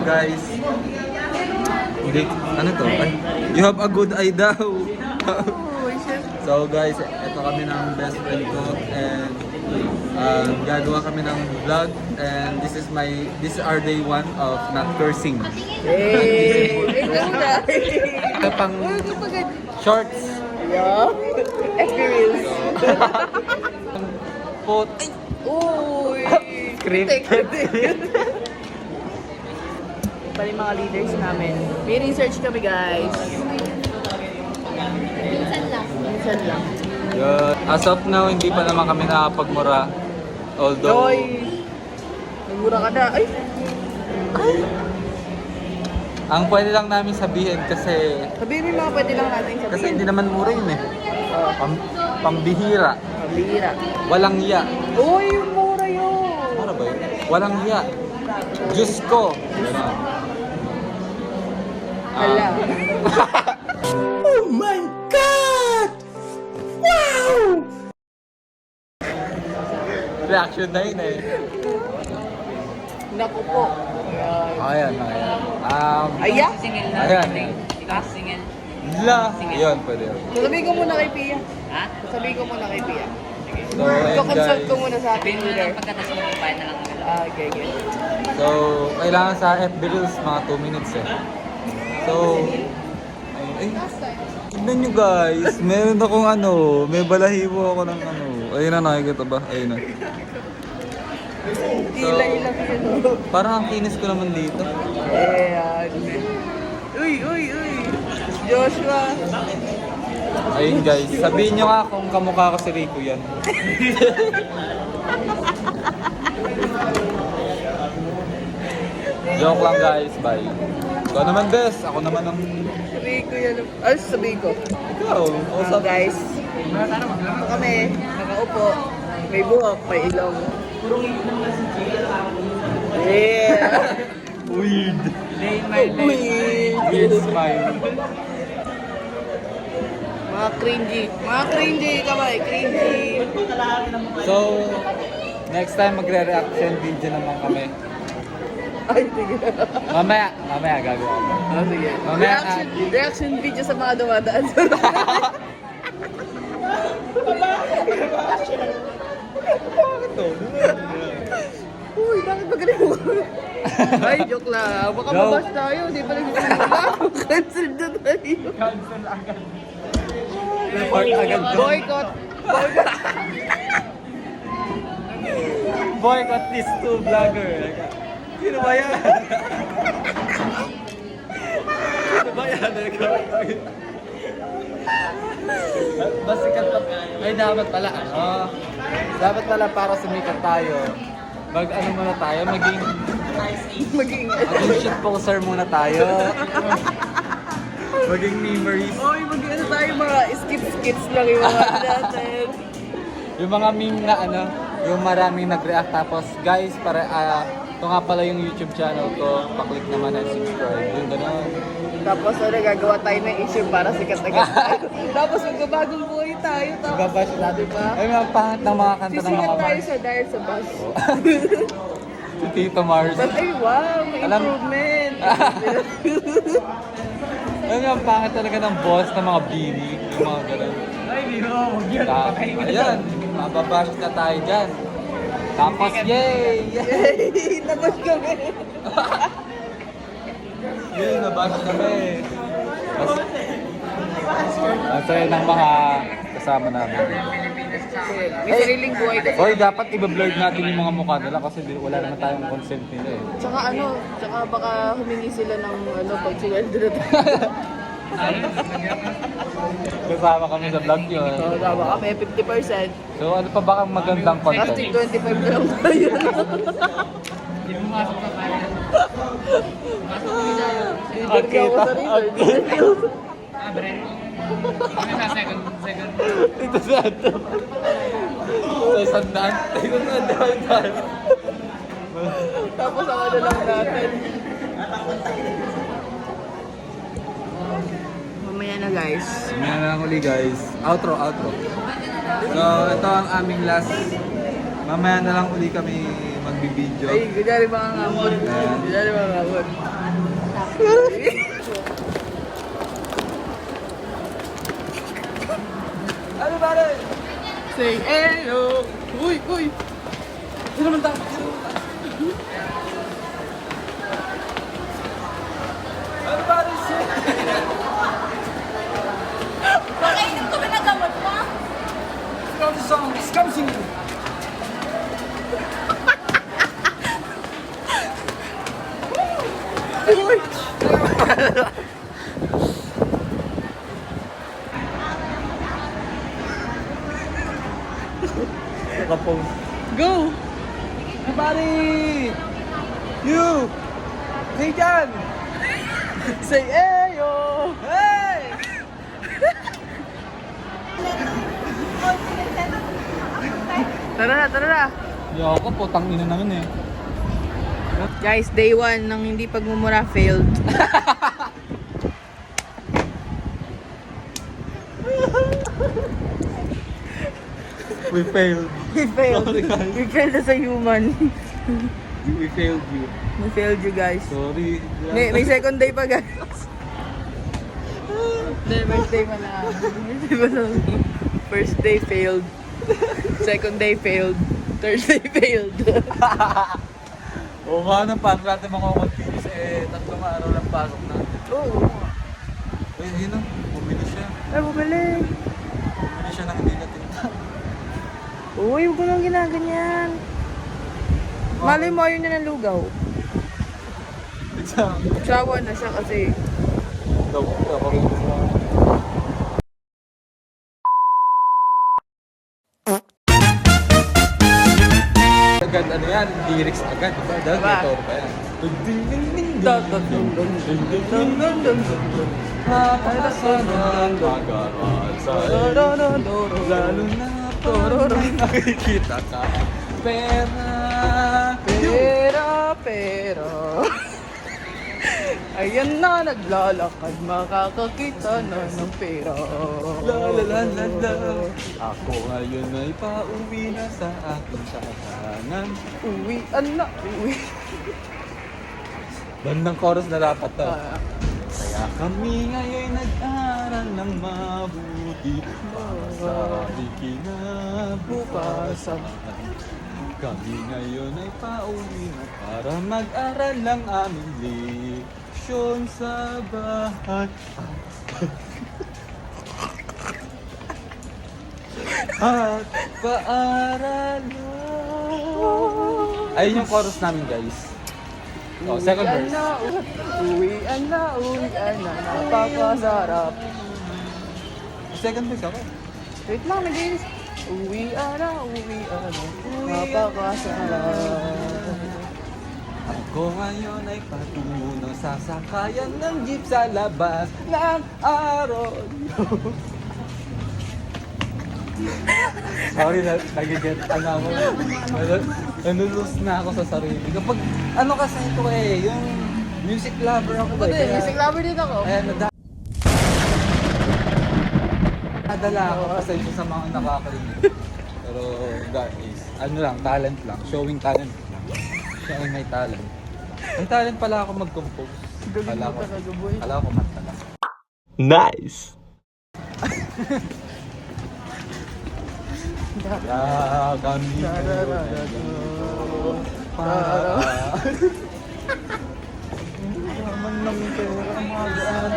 guys. Hindi, ano to? Ay, you have a good eye daw. So guys, ito kami ng best friend ko and gagawa kami ng vlog and this is our day 1 of not cursing. Hey! Ito pang shorts. Yeah. Experience. Pot. Ay! Uy! Script. Pali mga leaders namin. May research kami guys. Minsan lang. Yun. As of now, hindi pa naman kami nakapagmura. Although, Joy! Nagmura ka na. Ay! Ay! ang pwede lang namin sabihin kasi Sabihin mo yung mga pwede lang natin sabihin. kasi hindi naman mura yun eh. Pambihira. Pambihira. Walang hiya. Uy! Yung mura yun! Ano ba yun? Walang hiya. Diyos ko. Ganun. Hala. Oh my God! Wow! Reaction na yun eh. Naku po. Ayan, ayan. Aya? Ayan. Ikaw singil. La. Yun, pwede yun. Sasabihin ko muna kay Pia. Ha? Sasabihin ko muna kay Pia. So, ayan Iko-consult guys. ko muna sa ating Sabihin mo na leader. lang pagkatas mo magbayad na lang kami. Okay, good. So, kailangan sa FB Reels mga 2 minutes eh. So, ay, tignan nyo guys. Meron akong ano, may balahibo ako ng ano. Ayun na, nakikita ba? Ayun na. Kilay lang yun. Parang ang kinis ko naman dito. Ayan. Uy, uy, uy. Joshua. Ayun guys, sabihin nyo nga kung kamukha ko si Rico yan. Joke lang guys, bye. Ikaw naman bes, ako naman ang... Sabihin ko yan. Ay, sabihin ko. Ikaw, So guys, ito kami, nakaupo. May buhok, may ilong. Yeah! Weird. Uy! Smile. Mga cringy kamay, cringy. So, next time magre-reaction video naman kami. Ay, sige. Mamaya gagawa ko. Oh, sige. Mamaya, Reaction video sa mga dumadaan sa Uy, bakit ba ganun mo? Ay, joke lang. Baka Joke. mabash tayo. Di pa nagsisimula. Cancel na tayo. Cancel agad. Report agad doon. Boycott. Boycott these 2 vlogger. Sino ba yan? Sino ba yan? Basikat pa. Ay, dapat pala ano? Dapat pala para sumikat tayo. Ano muna tayo? Maging Maging. shit poster muna tayo. Maging memories. Oy, mag-ano tayo mga skits lang yung mga natin. Yung mga meme na ano, yung maraming nag-react tapos guys, para ito nga pala yung YouTube channel ko, pa-click naman and subscribe. Yung gano'n. Tapos gagawa tayo ng issue para sikat na tayo. Tapos magbabagong buhay tayo. Tapos, Gabash natin diba? Ay, mga pangit ng mga kanta ng Sisikat mga tayo Mars. sa dahil sa bus. Si Tito Mars. But ay wow, may Alam- improvement. Ay, mga pangit talaga ng boss ng mga bini. Yung mga gano'n. Ay, hindi mo. Huwag yun. Ayan, mababash na tayo dyan. Tapos, yay! Yay! Tapos kami. Yay, nabash kami. Ang saya ng mga kasama namin. May sariling buhay kasi. Hoy, dapat i-blur natin yung mga mukha nila kasi wala naman tayong consent nila eh. Tsaka baka humingi sila ng pag sweldo na tayo. Kasama kami sa vlog yun. So, tama kami, 50%. So ano pa ba ang magandang After content? 25 na lang tayo. Hindi mo masok sa kanya. Hindi ako sa resort. Ah, Brent. Ano sa second? Ito sa ito. Sa isang daan. Ito sa daan. Tapos ako na lang natin. Mamaya na guys. Mamaya na lang uli guys. Outro. So ito ang aming last. Mamaya na lang uli kami nagbibideo. Ay, kunyari mga ngambon. Ayan. Kunyari mga ngambon. Ano ba rin? Say hello! Uy, uy! Sino naman tayo? Ano ba rin siya? Pakainin ko pinagamot mo? Scam sing. Uy! Nakapose. Go! Everybody! You! Hey Jan! Say ayo! Hey! Tara na, tara na! Yoko, putang ina naman eh. Guys, day 1 ng hindi pagmumura failed. We failed. We failed. Sorry, guys. We failed as a human. We failed you. We failed you guys. Sorry. May second day pa guys. Hindi, first day pa na. First day pa na. First day failed. Second day failed. Third day failed. Oo nga, nang paano natin makakontinis eh, 3 araw lang pasok na. Oo. Uy, yun o, bumili siya. Ay, bumali. Bumili siya ng hindi natinta. Uy, huwag ko nang ginaganyan. Malay mo, yun na ng lugaw. Exam. Sawa na siya kasi. Daw, ako rin. Agad, ano yan? Lyrics agad, diba? Dahil Diba? may toro pa yan. Ding ding ding ding Dun, dun, dun, dun, ding ding Dun, ding dun, dun, dun, dun. Napakasanang mag-aral sa iyo. Lalo na pag may nakikita ka. Pera. Pera, pera. Ayan na, naglalakad, makakakita na ng pera. La la la la la. Ako ngayon ay pauwi na sa aking tahanan. Uwi, anak, uwi. Bandang chorus na dapat to. Ah, Kaya kami ngayon nag-aral ng mabuti para sa aming kinabukasan. Kami ngayon ay pauwi na para mag-aral ng aming leksyon sa bahay. At paaralan. Ayun yung chorus namin, guys. Oh, second uwian verse. na, uwian na, uwian na, napakasarap. Second verse ako. Wait lang, nag-iis. Uwian na, napakasarap. Ako ngayon ay patungo ng sasakayan ng jeep sa labas ng araw. Sorry na, nag-get, ano ako, nanulus na ako sa sarili. Kapag, ano kasi ito eh, yung music lover ako Ako eh. din, music lover din ako. Kaya nadala ako pasensya sa mga nakakarinig. Pero guys, ano lang, talent lang, showing talent lang. Showing my talent. May talent pala ako mag-compose. Galing mo talaga, boy. Kala ko mata lang. Nice. Kaya kami para naman ng pera magaan.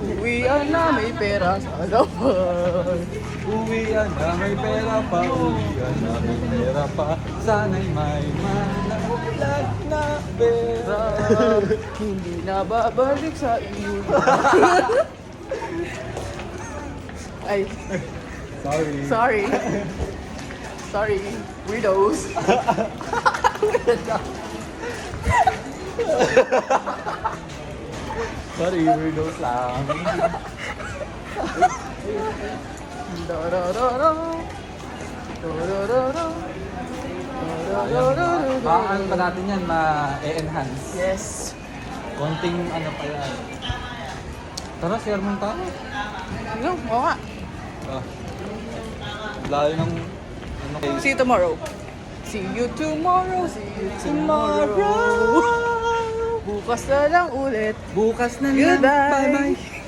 Uwian na, may pera sa laban. Uwian na may pera pa, uwian na may pera pa. Sana'y may malaglag na pera. Hindi na babalik sa iyo. Ay, Sorry. sorry. Sorry, weirdos. Sorry, weirdos lang. Da-da-da-da. Da-da-da-da. Da-da-da-da. Ano pa natin yan, ma-enhance. Yes. Konting ano pa yan. Tara, share mo tayo. Ano? Oo nga. Ah. Layo ng ano kay... See you tomorrow. See you tomorrow. See you tomorrow. Bukas na lang ulit. Bukas na lang. Goodbye. Bye-bye.